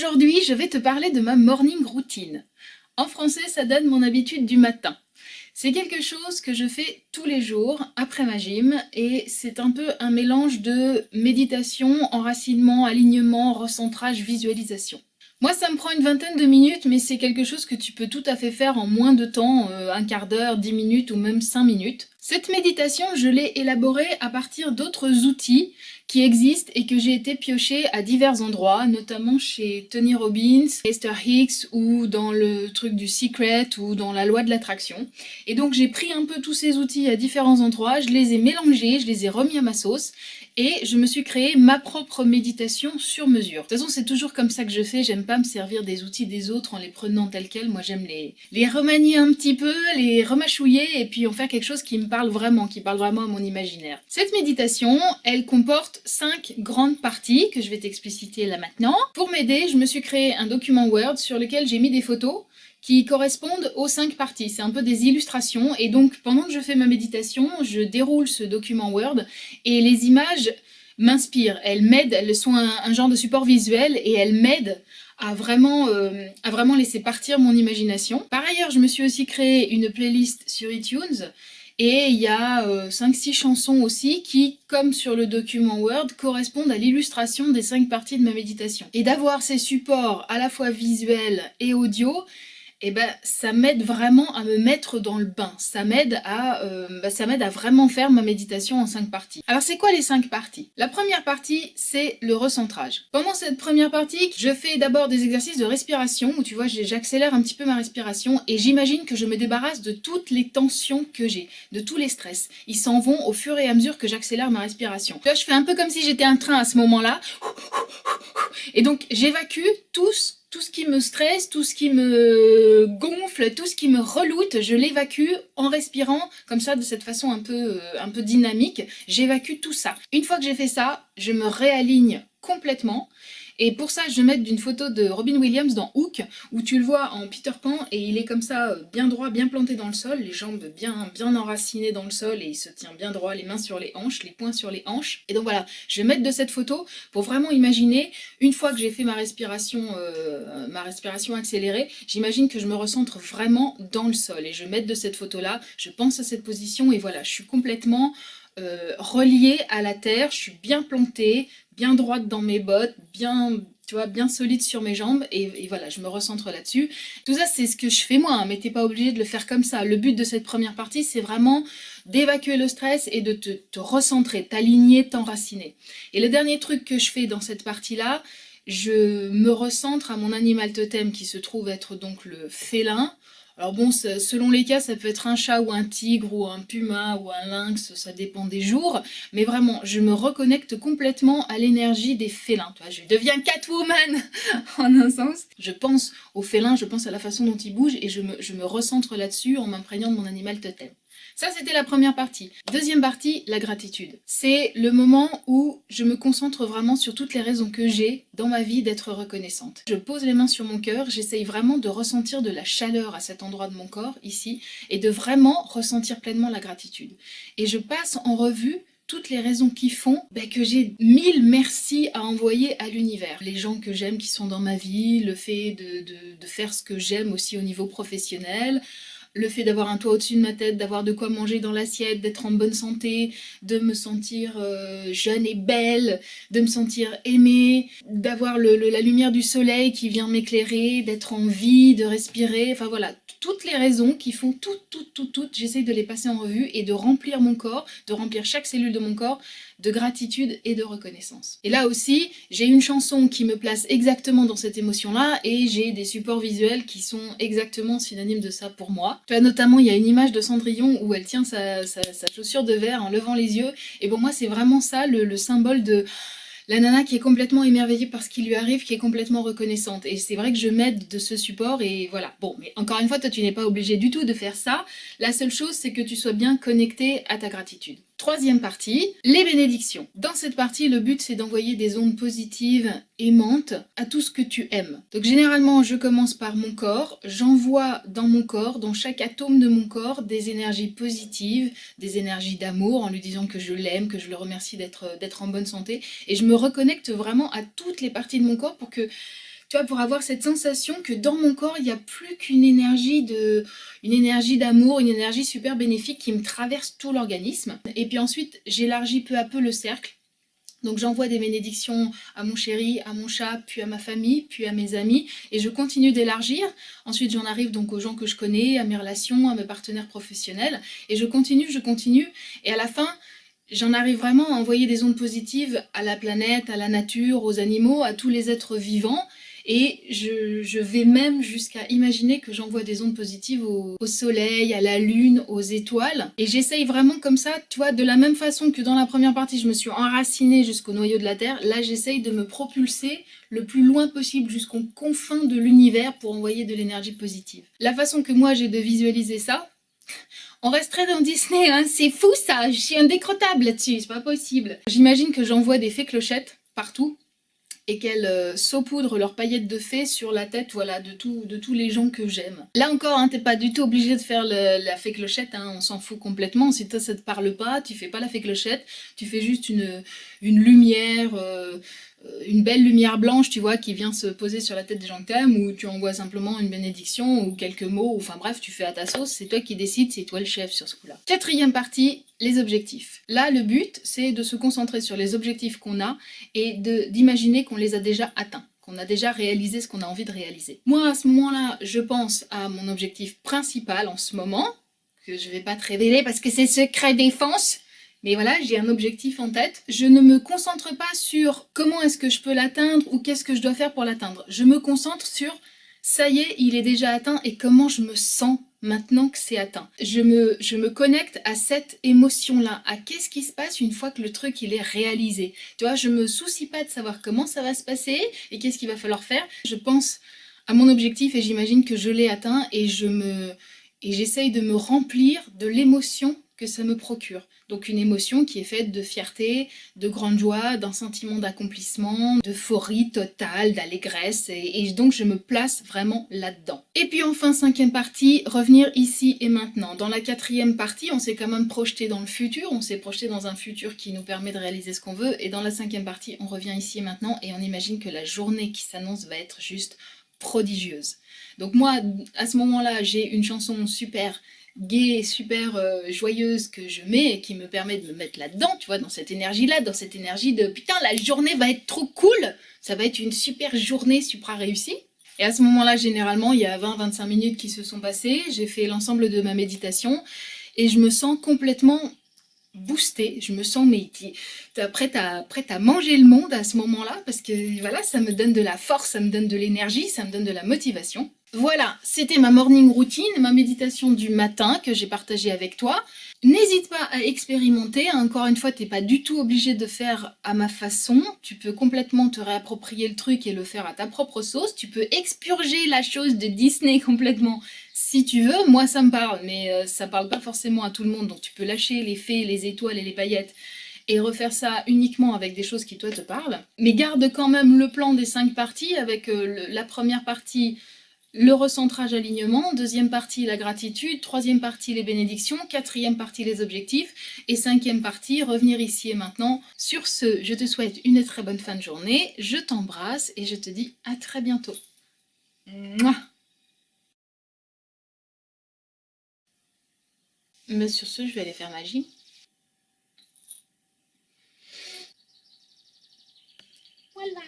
Aujourd'hui, je vais te parler de ma morning routine. En français, ça donne mon habitude du matin. C'est quelque chose que je fais tous les jours après ma gym et c'est un peu un mélange de méditation, enracinement, alignement, recentrage, visualisation. Moi, ça me prend une vingtaine de minutes, mais c'est quelque chose que tu peux tout à fait faire en moins de temps, un quart d'heure, 10 minutes ou même 5 minutes. Cette méditation, je l'ai élaborée à partir d'autres outils qui existent et que j'ai été piocher à divers endroits, notamment chez Tony Robbins, Esther Hicks ou dans le truc du Secret ou dans la loi de l'attraction. Et donc j'ai pris un peu tous ces outils à différents endroits, je les ai mélangés, je les ai remis à ma sauce et je me suis créé ma propre méditation sur mesure. De toute façon, c'est toujours comme ça que je fais, j'aime pas me servir des outils des autres en les prenant tels quels, moi j'aime les remanier un petit peu, les remâchouiller et puis en faire quelque chose qui me parle vraiment, qui parle vraiment à mon imaginaire. Cette méditation, elle comporte 5 grandes parties que je vais t'expliciter là maintenant. Pour m'aider, je me suis créé un document Word sur lequel j'ai mis des photos qui correspondent aux 5 parties. C'est un peu des illustrations et donc pendant que je fais ma méditation, je déroule ce document Word et les images m'inspirent, elles m'aident, elles sont un genre de support visuel et elles m'aident à vraiment laisser partir mon imagination. Par ailleurs, je me suis aussi créé une playlist sur iTunes et il y a 5-6 chansons aussi qui, comme sur le document Word, correspondent à l'illustration des 5 parties de ma méditation. Et d'avoir ces supports à la fois visuels et audio, et ben ça m'aide vraiment à me mettre dans le bain. Ça m'aide à vraiment faire ma méditation en 5 parties. Alors c'est quoi les 5 parties? La première partie, c'est le recentrage. Pendant cette première partie, je fais d'abord des exercices de respiration où tu vois, j'accélère un petit peu ma respiration et j'imagine que je me débarrasse de toutes les tensions que j'ai, de tous les stress. Ils s'en vont au fur et à mesure que j'accélère ma respiration. Là, je fais un peu comme si j'étais un train à ce moment-là. Et donc j'évacue tout ce qui me stresse, tout ce qui me gonfle, tout ce qui me reloute, je l'évacue en respirant comme ça, de cette façon un peu dynamique. J'évacue tout ça. Une fois que j'ai fait ça, je me réaligne complètement. Et pour ça, je vais mettre une photo de Robin Williams dans Hook, où tu le vois en Peter Pan, et il est comme ça, bien droit, bien planté dans le sol, les jambes bien enracinées dans le sol, et il se tient bien droit, les mains sur les hanches, les poings sur les hanches. Et donc voilà, je vais mettre de cette photo pour vraiment imaginer, une fois que j'ai fait ma respiration accélérée, j'imagine que je me recentre vraiment dans le sol. Et je vais mettre de cette photo-là, je pense à cette position, et voilà, je suis complètement reliée à la terre, je suis bien plantée, bien droite dans mes bottes, bien, tu vois, bien solide sur mes jambes, et voilà, je me recentre là-dessus. Tout ça, c'est ce que je fais moi, hein, mais t'es pas obligé de le faire comme ça. Le but de cette première partie, c'est vraiment d'évacuer le stress et de te recentrer, t'aligner, t'enraciner. Et le dernier truc que je fais dans cette partie-là, je me recentre à mon animal totem qui se trouve être donc le félin. Alors bon, selon les cas, ça peut être un chat ou un tigre ou un puma ou un lynx, ça dépend des jours. Mais vraiment, je me reconnecte complètement à l'énergie des félins. Tu vois, je deviens Catwoman en un sens. Je pense aux félins, je pense à la façon dont ils bougent et je me recentre là-dessus en m'imprégnant de mon animal totem. Ça, c'était la première partie. Deuxième partie, la gratitude. C'est le moment où je me concentre vraiment sur toutes les raisons que j'ai dans ma vie d'être reconnaissante. Je pose les mains sur mon cœur, j'essaye vraiment de ressentir de la chaleur à cet endroit de mon corps, ici, et de vraiment ressentir pleinement la gratitude. Et je passe en revue toutes les raisons qui font que j'ai 1000 merci à envoyer à l'univers. Les gens que j'aime qui sont dans ma vie, le fait de faire ce que j'aime aussi au niveau professionnel, le fait d'avoir un toit au-dessus de ma tête, d'avoir de quoi manger dans l'assiette, d'être en bonne santé, de me sentir jeune et belle, de me sentir aimée, d'avoir la lumière du soleil qui vient m'éclairer, d'être en vie, de respirer, enfin voilà, toutes les raisons qui font toutes, j'essaye de les passer en revue et de remplir mon corps, de remplir chaque cellule de mon corps de gratitude et de reconnaissance. Et là aussi, j'ai une chanson qui me place exactement dans cette émotion-là et j'ai des supports visuels qui sont exactement synonymes de ça pour moi. Tu vois, notamment, il y a une image de Cendrillon où elle tient sa chaussure de verre en levant les yeux et pour moi, c'est vraiment ça le symbole de la nana qui est complètement émerveillée par ce qui lui arrive, qui est complètement reconnaissante. Et c'est vrai que je m'aide de ce support et voilà. Bon, mais encore une fois, toi, tu n'es pas obligé du tout de faire ça. La seule chose, c'est que tu sois bien connecté à ta gratitude. Troisième partie, les bénédictions. Dans cette partie, le but c'est d'envoyer des ondes positives, aimantes, à tout ce que tu aimes. Donc généralement, je commence par mon corps, j'envoie dans mon corps, dans chaque atome de mon corps, des énergies positives, des énergies d'amour, en lui disant que je l'aime, que je le remercie d'être en bonne santé, et je me reconnecte vraiment à toutes les parties de mon corps pour que Tu vois, pour avoir cette sensation que dans mon corps, il n'y a plus qu'une énergie d'amour, une énergie super bénéfique qui me traverse tout l'organisme. Et puis ensuite, j'élargis peu à peu le cercle. Donc j'envoie des bénédictions à mon chéri, à mon chat, puis à ma famille, puis à mes amis, et je continue d'élargir. Ensuite j'en arrive donc aux gens que je connais, à mes relations, à mes partenaires professionnels, et je continue, et à la fin, j'en arrive vraiment à envoyer des ondes positives à la planète, à la nature, aux animaux, à tous les êtres vivants. Et je vais même jusqu'à imaginer que j'envoie des ondes positives au soleil, à la lune, aux étoiles. Et j'essaye vraiment comme ça, tu vois, de la même façon que dans la première partie, je me suis enracinée jusqu'au noyau de la Terre. Là, j'essaye de me propulser le plus loin possible jusqu'aux confins de l'univers pour envoyer de l'énergie positive. La façon que moi j'ai de visualiser ça, on resterait dans Disney, hein, c'est fou ça, je suis indécrottable là-dessus, c'est pas possible. J'imagine que j'envoie des fées clochettes partout et qu'elles saupoudrent leurs paillettes de fées sur la tête, voilà, de tous les gens que j'aime. Là encore, hein, t'es pas du tout obligé de faire la fée clochette, hein, on s'en fout complètement. Si toi ça te parle pas, tu fais pas la fée clochette, tu fais juste une lumière, une belle lumière blanche, tu vois, qui vient se poser sur la tête des gens que t'aimes, ou tu envoies simplement une bénédiction ou quelques mots, ou enfin bref, tu fais à ta sauce, c'est toi qui décides, c'est toi le chef sur ce coup-là. Quatrième partie, les objectifs. Là, le but, c'est de se concentrer sur les objectifs qu'on a et d'imaginer qu'on les a déjà atteints, qu'on a déjà réalisé ce qu'on a envie de réaliser. Moi, à ce moment-là, je pense à mon objectif principal en ce moment, que je vais pas te révéler parce que c'est secret défense. Mais voilà, j'ai un objectif en tête. Je ne me concentre pas sur comment est-ce que je peux l'atteindre ou qu'est-ce que je dois faire pour l'atteindre. Je me concentre sur ça y est, il est déjà atteint et comment je me sens maintenant que c'est atteint. Je me connecte à cette émotion-là, à qu'est-ce qui se passe une fois que le truc il est réalisé. Tu vois, je me soucie pas de savoir comment ça va se passer et qu'est-ce qu'il va falloir faire. Je pense à mon objectif et j'imagine que je l'ai atteint et j'essaye de me remplir de l'émotion que ça me procure. Donc une émotion qui est faite de fierté, de grande joie, d'un sentiment d'accomplissement, d'euphorie totale, d'allégresse, et donc je me place vraiment là-dedans. Et puis enfin, cinquième partie, revenir ici et maintenant. Dans la quatrième partie, on s'est quand même projeté dans le futur, on s'est projeté dans un futur qui nous permet de réaliser ce qu'on veut, et dans la cinquième partie, on revient ici et maintenant, et on imagine que la journée qui s'annonce va être juste prodigieuse. Donc moi, à ce moment-là, j'ai une chanson super gaie, super joyeuse que je mets et qui me permet de me mettre là-dedans, tu vois, dans cette énergie-là, dans cette énergie de putain, la journée va être trop cool, ça va être une super journée super réussie. Et à ce moment-là, généralement, il y a 20-25 minutes qui se sont passées, j'ai fait l'ensemble de ma méditation et je me sens complètement boostée, je me sens mais prête à manger le monde à ce moment-là parce que voilà, ça me donne de la force, ça me donne de l'énergie, ça me donne de la motivation. Voilà, c'était ma morning routine, ma méditation du matin que j'ai partagée avec toi. N'hésite pas à expérimenter, encore une fois, t'es pas du tout obligé de faire à ma façon, tu peux complètement te réapproprier le truc et le faire à ta propre sauce, tu peux expurger la chose de Disney complètement si tu veux, moi ça me parle, mais ça parle pas forcément à tout le monde, donc tu peux lâcher les fées, les étoiles et les paillettes et refaire ça uniquement avec des choses qui toi te parlent. Mais garde quand même le plan des 5 parties avec la première partie le recentrage alignement, deuxième partie la gratitude, troisième partie les bénédictions, quatrième partie les objectifs et cinquième partie revenir ici et maintenant. Sur ce, je te souhaite une très bonne fin de journée, je t'embrasse et je te dis à très bientôt. Mouah. Mais sur ce, je vais aller faire ma gym. Voilà.